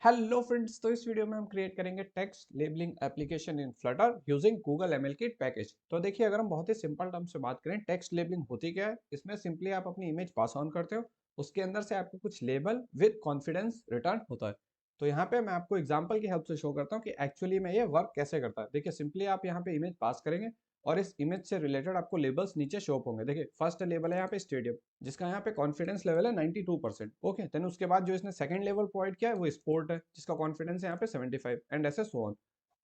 Hello friends, तो इस video में हम क्रिएट करेंगे text labelling application in Flutter using Google ML kit package. तो देखिए, अगर हम बहुत ही सिंपल टर्म से बात करें, टेक्स्ट लेबलिंग होती क्या है। इसमें सिंपली आप अपनी इमेज पास ऑन करते हो, उसके अंदर से आपको कुछ लेबल विद कॉन्फिडेंस रिटर्न होता है। तो यहाँ पे मैं आपको एग्जांपल की हेल्प से शो करता हूँ कि एक्चुअली में ये वर्क कैसे करता है। देखिए, सिंपली आप यहाँ पे इमेज पास करेंगे और इस इमेज से रिलेटेड आपको लेबल्स नीचे शो होंगे। देखिए, फर्स्ट लेबल है यहाँ पे स्टेडियम, जिसका यहाँ पे कॉन्फिडेंस लेवल है 92%। ओके, देन उसके बाद जो इसने सेकंड लेवल प्रोवाइड किया है वो स्पोर्ट है, जिसका कॉन्फिडेंस है यहाँ पे 75 एंड ऐसे सो ऑन।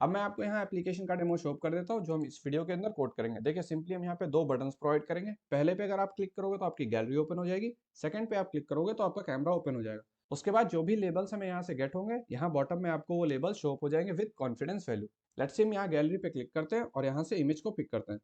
अब मैं आपको यहाँ एप्लीकेशन का डेमो शो कर देता हूँ, जो हम इस वीडियो के अंदर कोड करेंगे। देखिए, सिंपली हम यहाँ पे दो बटन्स प्रोवाइड करेंगे। पहले पे अगर आप क्लिक करोगे तो आपकी गैलरी ओपन हो जाएगी। सेकंड पे आप क्लिक करोगे तो आपका कैमरा ओपन हो जाएगा। उसके बाद जो भी लेबल्स हमें यहाँ से गेट होंगे, यहाँ बॉटम में आपको वो लेबल शो हो जाएंगे with confidence value. Let's say हम यहाँ गैलरी पे क्लिक करते हैं और यहाँ से इमेज को पिक करते हैं।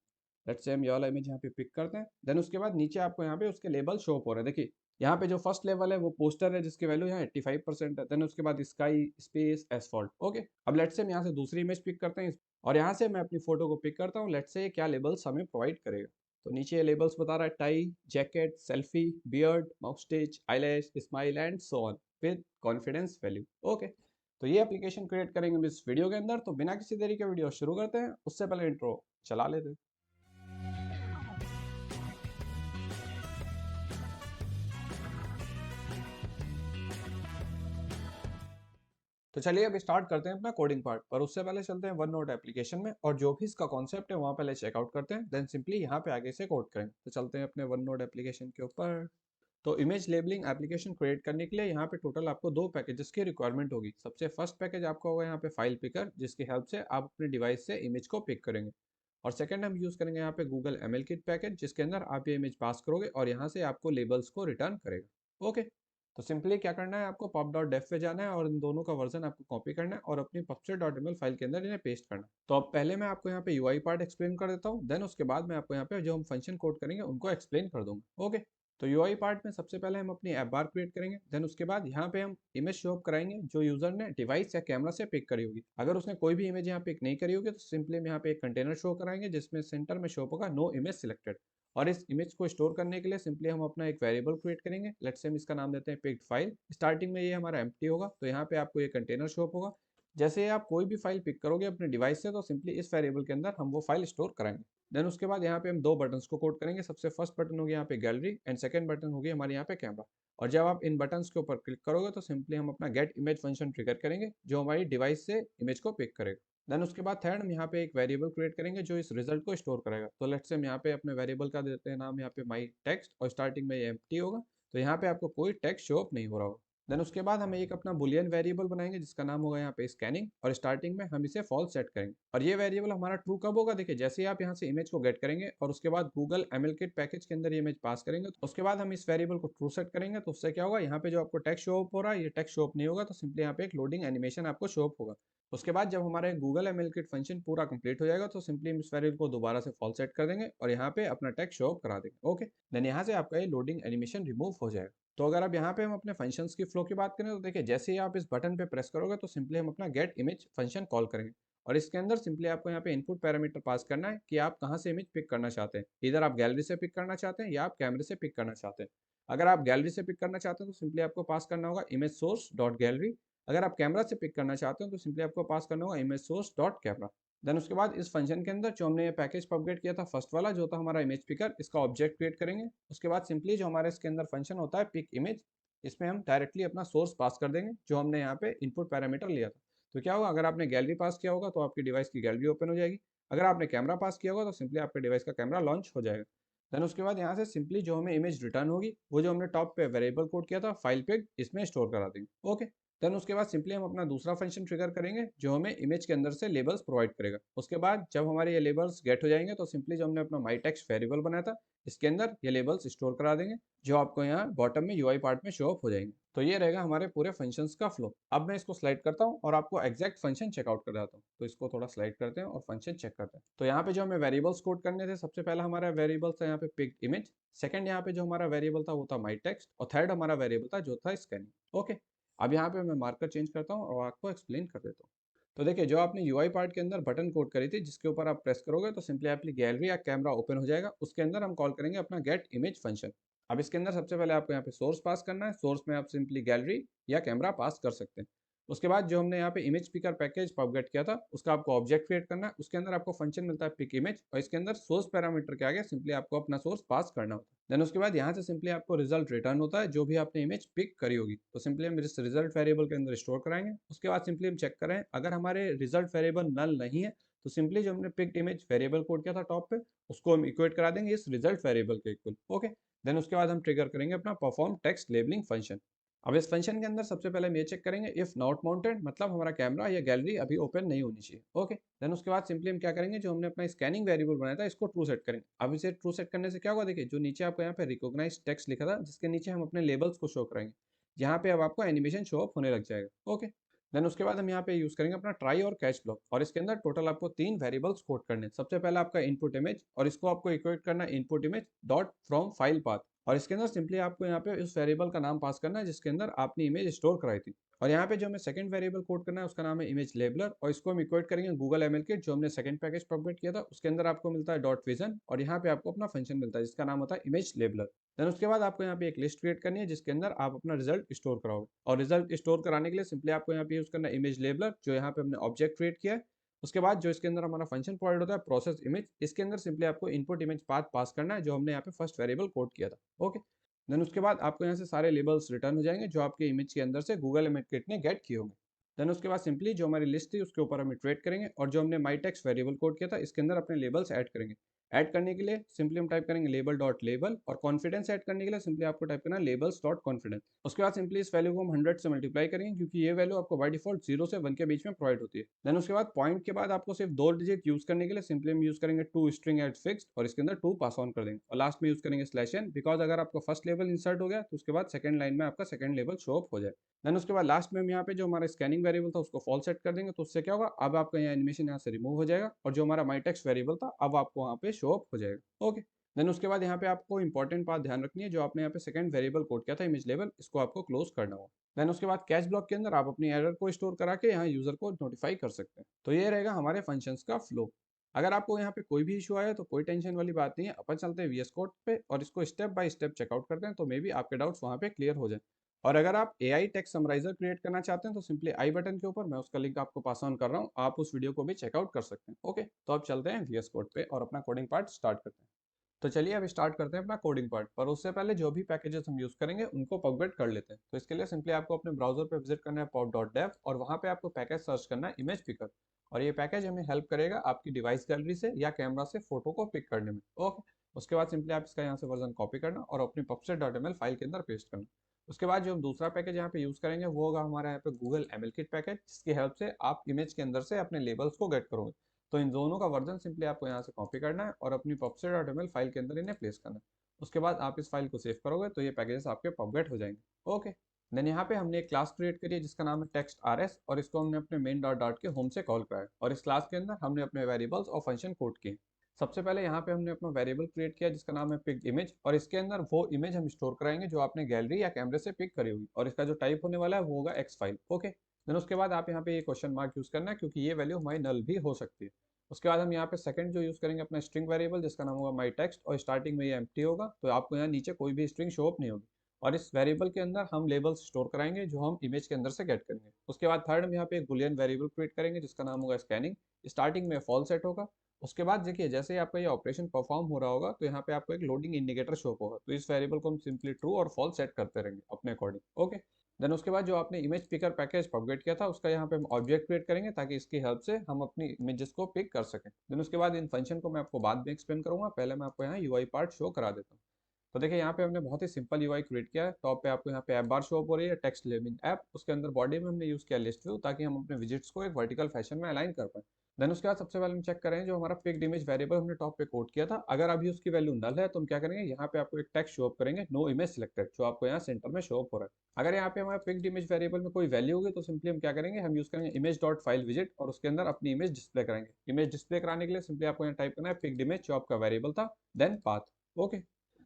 लेट्स से हम ये वाला इमेज यहाँ पे पिक करते हैं। देन उसके बाद नीचे आपको यहाँ पे उसके लेबल शो हो रहे हैं। देखिए, यहाँ पे जो फर्स्ट लेवल है वो पोस्टर है, जिसकी वैल्यू यहाँ 85% है। देन उसके बाद स्काई स्पेस एसफॉल्ट। ओके, अब लेट्स से हम यहाँ से दूसरी इमेज पिक करते हैं और यहाँ से मैं अपनी फोटो को पिक करता हूँ। लेट्स से क्या लेबल्स हमें प्रोवाइड करेगा। तो नीचे ये लेबल्स बता रहा है tie, jacket, selfie, beard, moustache, eyelash, smile and so on with confidence value. Okay, तो ये एप्लीकेशन क्रिएट करेंगे हम इस वीडियो के अंदर। तो बिना किसी देरी के वीडियो शुरू करते हैं, उससे पहले इंट्रो चला लेते हैं। तो चलिए अब स्टार्ट करते हैं अपना कोडिंग पार्ट, पर उससे पहले चलते हैं वन नोट एप्लीकेशन में और जो भी इसका कॉन्सेप्ट है वहाँ पहले चेकआउट करते हैं। देन सिंपली यहाँ पे आगे से कोड करेंगे। तो चलते हैं अपने वन नोट एप्लीकेशन के ऊपर। तो इमेज लेबलिंग एप्लीकेशन क्रिएट करने के लिए यहाँ पे टोटल आपको दो पैकेजेस की रिक्वायरमेंट होगी। सबसे फर्स्ट पैकेज आपका होगा यहाँ पे फाइल पिकर, जिसकी हेल्प से आप अपने डिवाइस से इमेज को पिक करेंगे। और सेकंड हम यूज़ करेंगे यहाँ पे गूगल एमएल किट पैकेज, जिसके अंदर आप ये इमेज पास करोगे और यहाँ से आपको लेबल्स को रिटर्न करेगा। ओके, तो सिंपली क्या करना है, आपको pub.def पे जाना है और इन दोनों का वर्जन आपको कॉपी करना है और अपनी pubshed.ml फाइल के अंदर इन्हें पेस्ट करना है। तो अब पहले मैं आपको यहाँ पे यूआई पार्ट एक्सप्लेन कर देता हूँ, देन उसके बाद मैं आपको यहाँ पे जो हम फंक्शन कोड करेंगे उनको एक्सप्लेन कर दूंगा। ओके, तो यूआई पार्ट में सबसे पहले हम अपनी ऐप बार क्रिएट करेंगे। देन उसके बाद यहाँ पे हम इमेज शो अप कराएंगे जो यूजर ने डिवाइस या कैमरा से पिक करी होगी। अगर उसने कोई भी इमेज यहाँ पिक नहीं करी होगी तो सिंपली हम यहाँ पे एक कंटेनर शो कराएंगे, जिसमें सेंटर में शो होगा नो इमेज सिलेक्टेड। और इस इमेज को स्टोर करने के लिए सिंपली हम अपना एक वेरिएबल क्रिएट करेंगे। लेट्स से हम इसका नाम देते हैं पिक्ड फाइल। स्टार्टिंग में ये हमारा एम्प्टी होगा, तो यहाँ पे आपको ये कंटेनर शो होगा। जैसे ही आप कोई भी फाइल पिक करोगे अपने डिवाइस से, तो सिंपली इस वेरिएबल के अंदर हम वो फाइल स्टोर कराएंगे। देन उसके बाद यहाँ पे हम दो बटन्स को कोड करेंगे। सबसे फर्स्ट बटन होगी यहाँ पे गैलरी एंड सेकंड बटन होगी हमारे यहाँ पे कैमरा। और जब आप इन बटन्स के ऊपर क्लिक करोगे तो सिंपली हम अपना गेट इमेज फंक्शन ट्रिगर करेंगे, जो हमारी डिवाइस से इमेज को पिक करेगा। देन उसके बाद थर्ड हम यहाँ पे एक वेरिएबल क्रिएट करेंगे जो इस रिजल्ट को स्टोर करेगा। तो लेट्स से हम यहाँ पे अपने वेरिएबल का देते हैं नाम यहाँ पे माई टेक्स्ट और स्टार्टिंग में ये एम्प्टी होगा, तो यहाँ पे आपको कोई टेक्स्ट शो अप नहीं हो रहा होगा। देन उसके बाद हम एक अपना बुलियन वेरिएबल बनाएंगे जिसका नाम होगा यहाँ पे स्कैनिंग, और स्टार्टिंग में हम इसे फॉल्स सेट करेंगे। और ये वेरिएबल हमारा ट्रू कब होगा, देखिए जैसे ही आप यहाँ से इमेज को गेट करेंगे और उसके बाद गूगल एमएल किट पैकेज के अंदर ये इमेज पास करेंगे, तो उसके बाद हम इस वेरिएबल को ट्रू सेट करेंगे। तो उससे क्या होगा, यहाँ पे जो आपको टेक्स्ट शो अप हो रहा है ये टेक्स्ट शो अप नहीं होगा, तो सिंपली यहाँ पे एक लोडिंग एनिमेशन आपको शो अप होगा। उसके बाद जब हमारा गूगल एमएल किट फंक्शन पूरा कंप्लीट हो जाएगा तो सिंपली हम इस वेरिएबल को दोबारा से फॉल्स सेट कर देंगे और यहाँ पे अपना टेक्स्ट शो अप करा देंगे। ओके, देन यहाँ से आपका ये लोडिंग एनिमेशन रिमूव हो जाएगा। तो अगर अब यहाँ पे हम अपने फंक्शंस की फ्लो की बात करें तो देखिए, जैसे ही आप इस बटन पे प्रेस करोगे तो सिंपली हम अपना गेट इमेज फंक्शन कॉल करेंगे। और इसके अंदर सिंपली आपको यहाँ पे इनपुट पैरामीटर पास करना है कि आप कहाँ से इमेज पिक करना चाहते हैं। इधर आप गैलरी से पिक करना चाहते हैं या आप कैमरे से पिक करना चाहते हैं। अगर आप गैलरी से पिक करना चाहते हैं तो सिंपली आपको पास करना होगा इमेज सोर्स डॉट गैलरी। अगर आप कैमरा से पिक करना चाहते हो तो सिंपली आपको पास करना होगा image source dot camera. Then उसके बाद इस फंक्शन के अंदर जो हमने ये पैकेज अपग्रेड किया था फर्स्ट वाला जो था हमारा इमेज पिकर, इसका ऑब्जेक्ट क्रिएट करेंगे। उसके बाद सिंपली जो हमारे इसके अंदर फंक्शन होता है पिक इमेज, इसमें हम डायरेक्टली अपना सोर्स पास कर देंगे जो हमने यहाँ पे इनपुट पैरामीटर लिया था। तो क्या होगा, अगर आपने गैलरी पास किया होगा तो आपकी डिवाइस की गैलरी ओपन हो जाएगी। अगर आपने कैमरा पास किया होगा तो सिंपली आपके डिवाइस का कैमरा लॉन्च हो जाएगा। देन उसके बाद यहाँ से सिंपली जो हमें इमेज रिटर्न होगी वो जो हमने टॉप पे वेरिएबल कोड किया था फाइल पिक, इसमें स्टोर करा देंगे। ओके, देन उसके बाद सिंपली हम अपना दूसरा फंक्शन ट्रिगर करेंगे जो हमें इमेज के अंदर से लेबल्स प्रोवाइड करेगा। उसके बाद जब हमारे ये लेबल्स गेट हो जाएंगे तो सिंपली जो हमने अपना माई टेक्स्ट वेरिएबल बनाया था इसके अंदर ये लेबल्स स्टोर करा देंगे, जो आपको यहाँ बॉटम में यूआई पार्ट में शो अप हो जाएंगे। तो ये रहेगा हमारे पूरे फंक्शंस का फ्लो। अब मैं इसको स्लाइड करता हूँ और आपको एग्जैक्ट फंक्शन चेकआउट कर जाता हूँ। तो इसको थोड़ा स्लाइड करते हैं और फंक्शन चेक करते हैं। तो यहाँ पे जो हमें वेरिएबल्स कोड करने थे, सबसे पहला हमारा वेरिएबल था यहाँ पे पिक इमेज। सेकंड यहाँ पे जो हमारा वेरिएबल था वो था माई टेक्स्ट और थर्ड हमारा वेरिएबल था जो था स्कैनिंग। ओके, अब यहाँ पे मैं मार्कर चेंज करता हूँ और आपको एक्सप्लेन कर देता हूँ। तो देखिए, जो आपने यूआई पार्ट के अंदर बटन कोड करी थी जिसके ऊपर आप प्रेस करोगे तो सिंपली आपकी गैलरी या कैमरा ओपन हो जाएगा। उसके अंदर हम कॉल करेंगे अपना गेट इमेज फंक्शन। अब इसके अंदर सबसे पहले आपको यहाँ पे सोर्स पास करना है। सोर्स में आप सिंपली गैलरी या कैमरा पास कर सकते हैं। उसके बाद जो हमने यहाँ पे इमेज पिकर पैकेज प्रोपगेट किया था उसका आपको ऑब्जेक्ट क्रिएट करना है। उसके अंदर आपको फंक्शन मिलता है पिक इमेज और इसके अंदर सोर्स पैरामीटर के आगे सिंपली आपको अपना सोर्स पास करना होता है। देन उसके बाद यहाँ से सिंपली आपको रिजल्ट रिटर्न होता है जो भी आपने इमेज पिक करी होगी। तो सिंपली हम इस रिजल्ट वेरिएबल के अंदर स्टोर कराएंगे। उसके बाद सिंपली हम चेक करें अगर हमारे रिजल्ट वेरिएबल नल नहीं है तो सिंपली जो हमने पिक्ड इमेज वेरिएबल कोड किया था टॉप पे उसको हम इक्वेट करा देंगे इस रिजल्ट वेरिएबल के इक्वल। ओके, देन उसके बाद हम ट्रिगर करेंगे अपना परफॉर्म टेक्स्ट लेबलिंग फंक्शन। अब इस फंक्शन के अंदर सबसे पहले हम ये चेक करेंगे इफ नॉट माउंटेड मतलब हमारा कैमरा या गैलरी अभी ओपन नहीं होनी चाहिए। ओके, देन उसके बाद सिंपली हम क्या करेंगे जो हमने अपना स्कैनिंग वेरिएबल बनाया था इसको ट्रू सेट करेंगे। अब इसे ट्रू सेट करने से क्या होगा, देखिए जो नीचे आपको यहाँ पे रिकॉग्नाइज टेक्स्ट लिखा था जिसके नीचे हम अपने लेबल्स को शो कराएंगे, यहाँ पे अब आपको एनिमेशन शो अप होने लग जाएगा। ओके, देन उसके बाद हम यहाँ पे यूज करेंगे अपना ट्राई और कैच ब्लॉक और इसके अंदर टोटल आपको 3 वेरिएबल्स कोड करने हैं। सबसे पहला आपका इनपुट इमेज और इसको आपको इक्वेट करना है input image dot from file path और इसके अंदर सिंपली आपको यहाँ पे उस वेरिएबल का नाम पास करना है जिसके अंदर आपने इमेज स्टोर कराई थी। और यहाँ पे जो हमें सेकंड वेरिएबल कोड करना है उसका नाम है इमेज लेबलर और इसको हम इक्वेट करेंगे गूगल एमएल किट जो हमने सेकंड पैकेज प्रोवाइड किया था उसके अंदर आपको मिलता है डॉट विजन और यहाँ पे आपको अपना फंक्शन मिलता है जिसका नाम होता है इमेज लेबलर। देन उसके बाद आपको यहाँ पे एक लिस्ट क्रिएट करनी है जिसके अंदर आप अपना रिजल्ट स्टोर कराओगे और रिजल्ट स्टोर कराने के लिए सिंपली आपको यहाँ पे यूज करना है इमेज लेबलर जो यहाँ पे हमने ऑब्जेक्ट क्रिएट किया है। उसके बाद जो इसके अंदर हमारा फंक्शन प्रोवाइड होता है प्रोसेस इमेज, इसके अंदर सिंपली आपको इनपुट इमेज पाथ पास करना है जो हमने यहाँ पे फर्स्ट वेरिएबल कोड किया था। ओके, देन उसके बाद आपको यहाँ से सारे लेबल्स रिटर्न हो जाएंगे जो आपके इमेज के अंदर से गूगल इमेज किट ने गेट किए होंगे। देन उसके बाद सिंपली जो हमारी लिस्ट थी उसके ऊपर हम इटरेट करेंगे और जो हमने माई टेक्स्ट वेरिएबल कोड किया था इसके अंदर अपने लेबल्स ऐड करेंगे। ऐड करने के लिए सिंपली हम टाइप करेंगे लेबल डॉट लेबल और कॉन्फिडेंस ऐड करने के लिए सिंपली आपको टाइप करना है लेबल्स डॉट कॉन्फिडेंस। उसके बाद सिंपली इस वैल्यू को हम 100 से मल्टीप्लाई करेंगे क्योंकि ये वैल्यू आपको बाय डिफॉल्ट 0 से 1 के बीच में प्रोवाइड होती है। देन उसके बाद पॉइंट के बाद आपको सिर्फ 2 डिजिट यूज करने के लिए सिंपली हम यूज करेंगे टू स्ट्रिंग एट फिक्स्ड और इसके अंदर 2 पास ऑन कर देंगे और लास्ट में यूज करेंगे स्लैश एन बिकॉज अगर आपका फर्स्ट लेवल इंसर्ट हो गया तो उसके बाद सेकंड लाइन में आपका सेकंड लेवल शो अप हो जाए। देन उसके बाद लास्ट में हम यहाँ पे जो हमारा स्कैनिंग वेरिएबल था उसको फॉल्स सेट कर देंगे तो उससे क्या होगा, अब आपका यहाँ एनिमेशन यहाँ से रिमूव हो जाएगा और जो हमारा माई टेक्स्ट वेरिएबल था अब आपको वहाँ पे शो अप हो जाएगा। ओके, देन उसके बाद यहाँ पे आपको इंपॉर्टेंट बात ध्यान रखनी है जो आपने यहाँ पे सेकंड वेरिएबल कोड किया था इमेज लेवल इसको आपको क्लोज करना होगा। देन उसके बाद कैच ब्लॉक के अंदर आप अपनी एरर को स्टोर करा के यहाँ यूजर को नोटिफाई कर सकते हैं। तो ये रहेगा हमारे फंक्शंस का फ्लो। अगर आपको यहाँ पे कोई भी इशू आया तो कोई टेंशन वाली बात नहीं है, अपन चलते हैं वीएस कोड पे और इसको स्टेप बाय स्टेप चेकआउट करते हैं तो मे बी आपके डाउट्स वहाँ पे क्लियर हो जाए। और अगर आप एआई टेक्स्ट समराइजर क्रिएट करना चाहते हैं तो सिंपली आई बटन के ऊपर मैं उसका लिंक आपको पास ऑन कर रहा हूँ, आप उस वीडियो को भी चेकआउट कर सकते हैं। ओके, तो अब चलते हैं वीएस कोड पे और अपना कोडिंग पार्ट स्टार्ट करते हैं। तो चलिए अब स्टार्ट करते हैं अपना कोडिंग पार्ट, पर उससे पहले जो भी पैकेजेस हम यूज करेंगे उनको पॉपगेट कर लेते हैं। तो इसके लिए सिंपली आपको अपने ब्राउजर पे विजिट करना है pop.dev और वहाँ पे आपको पैकेज सर्च करना है इमेज पिकर और ये पैकेज हमें हेल्प करेगा आपकी डिवाइस गैलरी से या कैमरा से फोटो को पिक करने में। ओके, उसके बाद सिंपली आप इसका यहाँ से वर्जन कॉपी करना और अपनी pubset.ml फाइल के अंदर पेस्ट करना। उसके बाद जो हम दूसरा पैकेज यहाँ पे यूज करेंगे वो होगा हमारा यहाँ पे गूगल एमएल किट पैकेज जिसकी हेल्प से आप इमेज के अंदर से अपने लेबल्स को गेट करोगे। तो इन दोनों का वर्जन सिंपली आपको यहाँ से कॉपी करना है और अपनी pubset.ml फाइल के अंदर इन्हें प्लेस करना है। उसके बाद आप इस फाइल को सेव करोगे तो ये पैकेजेस आपके पॉपगेट हो जाएंगे। ओके, देन यहाँ पे हमने एक क्लास क्रिएट करी है जिसका नाम है टेक्स्ट आरएस और इसको हमने अपने मेन डॉट डॉट के होम से कॉल कराया और इस क्लास के अंदर हमने अपने वेरिएबल्स और फंक्शन कोड किए। सबसे पहले यहाँ पे हमने अपना वेरिएबल क्रिएट किया जिसका नाम है पिक इमेज और इसके अंदर वो इमेज हम स्टोर कराएंगे जो आपने गैलरी या कैमरे से पिक करी हुई और इसका जो टाइप होने वाला है वो होगा एक्स फाइल। ओके, देन उसके बाद आप यहाँ पे ये क्वेश्चन मार्क यूज करना है क्योंकि ये वैल्यू हमारी नल भी हो सकती है। उसके बाद हम यहाँ पे सेकंड जो यूज करेंगे अपना स्ट्रिंग वेरिएबल जिसका नाम होगा माई टेक्स्ट और स्टार्टिंग में ये एम्प्टी होगा तो आपको यहाँ नीचे कोई भी स्ट्रिंग शो अप नहीं होगी और इस वेरिएबल के अंदर हम लेबल्स स्टोर कराएंगे जो हम इमेज के अंदर से गेट करेंगे। उसके बाद थर्ड हम यहाँ पे एक बुलियन वेरिएबल क्रिएट करेंगे जिसका नाम होगा स्कैनिंग, स्टार्टिंग में फॉल सेट होगा। उसके बाद देखिए जैसे ही आपका ये ऑपरेशन परफॉर्म हो रहा होगा तो यहाँ पे आपको एक लोडिंग इंडिकेटर शो होगा तो इस वेरिएबल को हम सिंपली ट्रू और फॉल्स सेट करते रहेंगे अपने अकॉर्डिंग। ओके, देन उसके बाद जो आपने इमेज पिकर पैकेज प्रोवाइड किया था उसका यहाँ पे हम ऑब्जेक्ट क्रिएट करेंगे ताकि इसकी हेल्प से हम अपनी इमेजेस को पिक कर सकें। देन उसके बाद इन फंक्शन को मैं आपको बाद में एक्सप्लेन करूंगा, पहले मैं आपको यहाँ यूआई पार्ट शो करा देता हूँ। तो देखिए यहाँ पे हमने बहुत ही सिंपल यूआई क्रिएट किया है। टॉप पे आपको यहाँ पे ऐप बार शो अप हो रही है टेक्स्ट लेबलिंग ऐप, उसके अंदर बॉडी में हमने यूज किया लिस्ट व्यू ताकि हम अपने विजिट्स को एक वर्टिकल फैशन में अलाइन कर पाए। देन उसके बाद सबसे पहले हम चेक करें जो हमारा पिक्ड इमेज वेरिएबल हमने टॉप पे कोड किया था, अगर अभी उसकी वैल्यू नल है तो हम क्या करेंगे यहाँ पे आपको एक टेक्स्ट शो अप करेंगे नो इमेज सिलेक्टेड जो आपको यहाँ सेंटर में शो अप हो रहा है। अगर यहाँ पे हमारे पिक्ड इमेज वेरिएबल में कोई वैल्यू होगी तो सिंपली हम क्या करेंगे हम यूज करेंगे इमेज डॉट फाइल विजिट और उसके अंदर अपनी इमेज डिस्प्ले करेंगे। इमेज डिस्प्ले कराने के लिए सिंपली आपको यहाँ टाइप करना है पिक्ड इमेज जो आपका वेरिएबल था देन पाथ। ओके,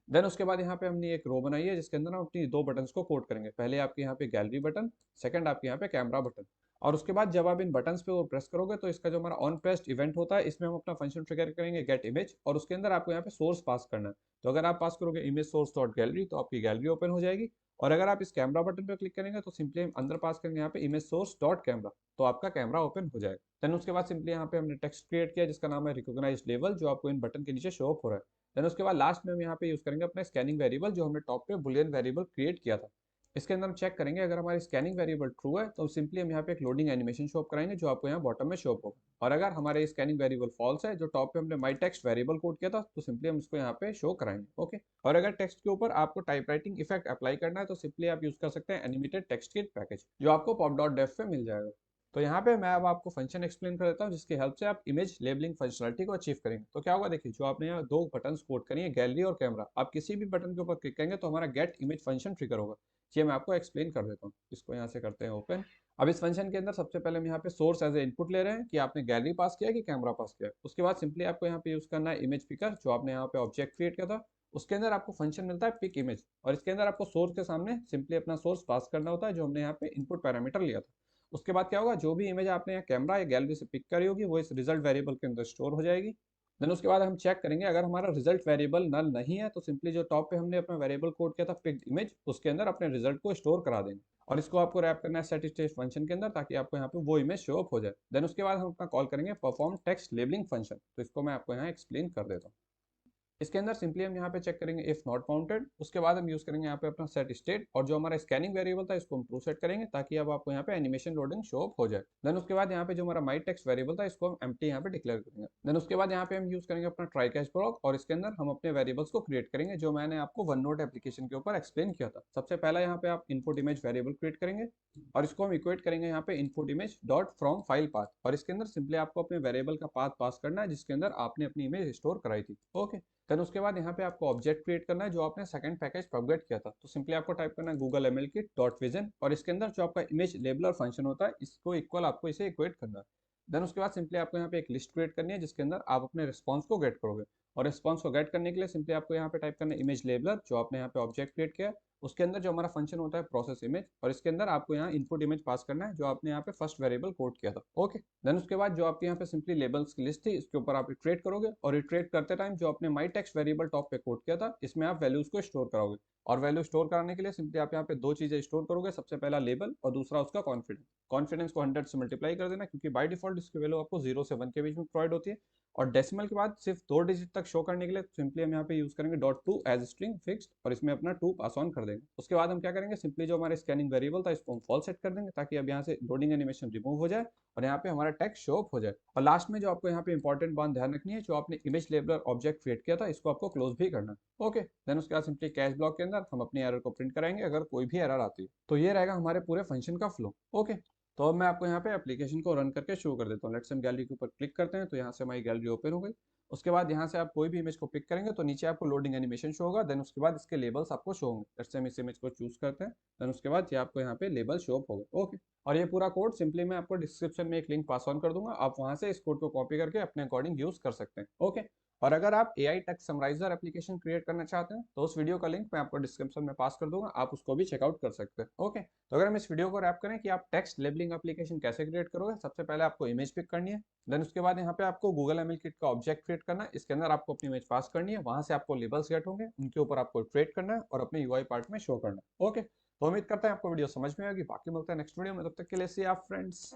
देन उसके बाद यहाँ पे हमने एक रो बनाई है जिसके अंदर हम अपनी दो बटन्स को कोड करेंगे, पहले आपके यहाँ पे गैलरी बटन, सेकंड आपके यहाँ पे कैमरा बटन। और उसके बाद जब आप इन बटन्स पे वो प्रेस करोगे तो इसका जो हमारा ऑन प्रेस्ड इवेंट होता है इसमें हम अपना फंक्शन ट्रिगर करेंगे गेट इमेज और उसके अंदर आपको यहाँ पे सोर्स पास करना है। तो अगर आप पास करोगे इमेज सोर्स डॉट गैलरी तो आपकी गैलरी ओपन हो जाएगी और अगर आप इस कैमरा बटन पर क्लिक करेंगे तो सिंपली हम अंदर पास करेंगे यहाँ पे इमेज सोर्स डॉट कैमरा, तो आपका कैमरा ओपन हो जाएगा। देन उसके बाद सिंपली यहाँ पे हमने टेक्स्ट क्रिएट किया जिसका नाम है रिकॉग्नाइज लेवल, जो आपको इन बटन के नीचे शो अप हो रहा है। देन उसके बाद लास्ट में हम यहाँ पे यूज करेंगे अपना स्कैनिंग वेरिएबल, जो हमने टॉप पे बुलियन वेरिएबल क्रिएट किया था। इसके अंदर हम चेक करेंगे अगर हमारी स्कैनिंग वेरिएबल ट्रू है तो सिंपली हम यहाँ पे एक लोडिंग एनिमेशन शो अप कराएंगे, जो आपको यहाँ बॉटम में शो अप होगा। और अगर हमारे स्कैनिंग वेरिएबल फॉल्स है, जो टॉप पे हमने माई टेक्स्ट वेरिएबल कोड किया था, तो सिंपली हम इसको यहाँ पे शो कराएंगे। ओके। और अगर टेक्स्ट के ऊपर आपको टाइप राइटिंग इफेक्ट अप्लाई करना है तो सिंपली आप यूज कर सकते हैं एनिमेटेड टेक्स्ट किट पैकेज, जो आपको pop.def पे मिल जाएगा। तो यहाँ पे मैं अब आपको फंक्शन एक्सप्लेन कर देता हूँ जिसकी हेल्प से आप इमेज लेबलिंग फंक्शनलिटी को अचीव करेंगे। तो क्या होगा, देखिए जो आपने यहाँ दो बटन कोड करी है, गैलरी और कैमरा, आप किसी भी बटन के ऊपर क्लिक करेंगे तो हमारा गेट इमेज फंक्शन ट्रिगर होगा। ये मैं आपको एक्सप्लेन कर देता हूँ। इसको यहाँ से करते हैं ओपन। अब इस फंक्शन के अंदर सबसे पहले हम यहाँ पे सोर्स एज ए इनपुट ले रहे हैं कि आपने गैलरी पास किया कि कैमरा पास किया। उसके बाद सिंपली आपको यहाँ पे यूज करना है इमेज पिकर, जो आपने यहाँ पे ऑब्जेक्ट क्रिएट किया था। उसके अंदर आपको फंक्शन मिलता है पिक इमेज, और इसके अंदर आपको सोर्स के सामने सिंपली अपना सोर्स पास करना होता है, जो हमने यहाँ पे इनपुट पैरामीटर लिया था। उसके बाद क्या होगा, जो भी इमेज आपने यहाँ कैमरा या गैलरी से पिक करी होगी वो इस रिजल्ट वेरिएबल के अंदर स्टोर हो जाएगी। देन उसके बाद हम चेक करेंगे अगर हमारा रिजल्ट वेरिएबल नल नहीं है तो सिंपली जो टॉप पे हमने अपना वेरिएबल कोड किया था पिक इमेज, उसके अंदर अपने रिजल्ट को स्टोर करा देंगे। और इसको आपको रैप करना है सेट स्टेट फंक्शन के अंदर, ताकि आपको यहाँ पे वो इमेज शो अप हो जाए। देन उसके बाद हम अपना कॉल करेंगे परफॉर्म टेक्स्ट लेबलिंग फंक्शन, तो इसको मैं आपको यहाँ एक्सप्लेन कर देता हूँ। इसके अंदर सिंपली हम यहाँ पे चेक करेंगे इफ नॉट काउंटेड। उसके बाद हम यूज करेंगे यहाँ पे अपना सेट स्टेट, और जो हमारा स्कैनिंग वेरिएबल था इसको हम ट्रू सेट करेंगे, ताकि अब आपको यहाँ पे एनिमेशन लोडिंग शो अप हो जाए। देन उसके बाद यहाँ पे जो हमारा माई टेक्स्ट वेरिएबल था इसको हम एम्प्टी यहाँ पे डिक्लेयर करेंगे। देन उसके बाद यहाँ पे हम यूज करेंगे अपना ट्राई कैच ब्लॉक, और इसके अंदर हम अपने वेरिएबल्स को क्रिएट करेंगे, जो मैंने आपको वन नोट एप्लीकेशन के ऊपर एक्सप्लेन किया था। सबसे पहला यहाँ पे आप इनपुट इमेज वेरिएबल क्रिएट करेंगे, और इसको हम इक्वेट करेंगे यहाँ पे input image dot from file path, और इसके अंदर सिंपली आपको अपने वेरिएबल का पाथ पास करना है जिसके अंदर आपने अपनी इमेज स्टोर कराई थी। ओके। देन उसके बाद यहाँ पे आपको ऑब्जेक्ट क्रिएट करना है जो आपने सेकंड पैकेज प्रोग्रेट किया था। तो सिंपली आपको टाइप करना है Google ML kit dot vision, और इसके अंदर जो आपका इमेज लेबलर फंक्शन होता है इसको इक्वल आपको इसे इक्वेट करना है। देन उसके बाद सिंपली आपको यहाँ पे एक लिस्ट क्रिएट करनी है जिसके अंदर आप अपने रिस्पॉन्स को गेट करोगे। और रिस्पॉन्स को गेट करने के लिए सिंपली आपको यहाँ पे टाइप करना है इमेज लेबलर, जो आपने यहाँ पे ऑब्जेक्ट क्रिएट किया है। उसके अंदर जो हमारा फंक्शन होता है प्रोसेस इमेज, और इसके अंदर आपको यहाँ इनपुट इमेज पास करना है जो आपने यहाँ पे फर्स्ट वेरिएबल कोड किया था। ओके। देन उसके बाद जो आपके यहाँ पे सिंपली लेबल्स की लिस्ट थी इसके ऊपर आप इटरेट करोगे, और इटरेट करते टाइम जो आपने माई टेक्स्ट वेरिएबल टॉप पे कोड किया था इसमें आप वैल्यूज को स्टोर कराओगे। और वैल्यू स्टोर कराने के लिए सिंपली आप यहाँ पे दो चीजें स्टोर करोगे, सबसे पहला लेबल और दूसरा उसका कॉन्फिडेंस। कॉन्फिडेंस को 100 से मल्टीप्लाई कर देना, क्योंकि बाय डिफॉल्ट इसकी वैल्यू आपको 0 से 1 के बीच में प्रोवाइड होती है। और डेसिमल के बाद सिर्फ 2 डिजिट तक शो करने के लिए सिंपली हम यहाँ पे यूज करेंगे dot to as string fixed, और इसमें अपना 2 पास ऑन कर देंगे। उसके बाद हम क्या करेंगे, सिंपली जो हमारे स्कैनिंग वेरिएबल था इसको हम फॉल्स सेट कर देंगे, ताकि अब यहाँ से लोडिंग एनिमेशन रिमूव हो जाए और यहाँ पे हमारा टेक्स्ट शो अप हो जाए। और लास्ट में जो आपको यहाँ पे इंपॉर्टेंट बात ध्यान रखनी है, जो आपने इमेज लेबलर ऑब्जेक्ट क्रिएट किया था इसको आपको क्लोज भी करना है। ओके। देन उसके बाद सिंपली कैश ब्लॉक के अंदर हम अपनी एरर को प्रिंट कराएंगे अगर कोई भी एरर आती है। तो ये रहेगा हमारे पूरे फंक्शन का फ्लो। ओके। तो अब मैं आपको यहाँ पे एप्लीकेशन को रन करके शो कर देता हूँ। लेट्स हम गैलरी के ऊपर क्लिक करते हैं तो यहाँ से हमारी गैलरी ओपन हो गई। उसके बाद यहाँ से आप कोई भी इमेज को पिक करेंगे तो नीचे आपको लोडिंग एनिमेशन शो होगा। देन उसके बाद इसके लेबल्स आपको शो होंगे। लेट्स हम इस इमेज को चूज करते हैं। देन उसके बाद ये आपको यहाँ पे लेबल शो अप होगा। ओके। और ये पूरा कोड सिंपली मैं आपको डिस्क्रिप्शन में एक लिंक पास ऑन कर दूंगा, आप वहां से इस कोड को कॉपी करके अपने अकॉर्डिंग यूज कर सकते हैं। ओके। और अगर आप AI टेक्स्ट समराइजर एप्लीकेशन क्रिएट करना चाहते हैं तो उस वीडियो का लिंक मैं आपको डिस्क्रिप्शन में पास कर दूंगा, आप उसको भी चेकआउट कर सकते हैं। ओके। तो अगर हम इस वीडियो को रैप करें कि आप टेक्स्ट लेबलिंग एप्लीकेशन कैसे क्रिएट करोगे, सबसे पहले आपको इमेज पिक करनी है। देन उसके बाद यहाँ पे आपको गूगल एमएल किट का ऑब्जेक्ट क्रिएट करना है, इसके अंदर आपको अपनी इमेज पास करनी है, वहां से आपको लेबल्स गेट होंगे, उनके ऊपर आपको क्रिएट करना है और अपने UI पार्ट में शो करना है। ओके। तो उम्मीद करता है आपको वीडियो समझ में आएगी। बाकी मिलता है नेक्स्ट वीडियो में, तब तक के लिए सी आप फ्रेंड्स।